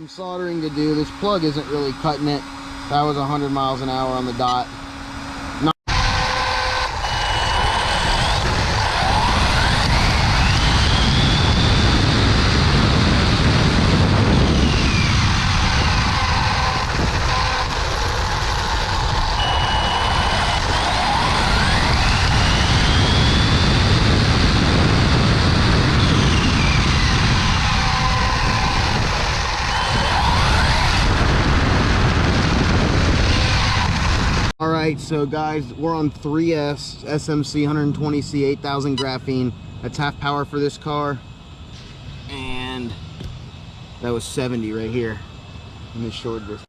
Some soldering to do. This plug isn't really cutting it. That was 100 miles an hour on the dot. Alright, so guys, we're on 3S SMC 120C 8000 graphene. That's half power for this car. And that was 70 right here in this short distance.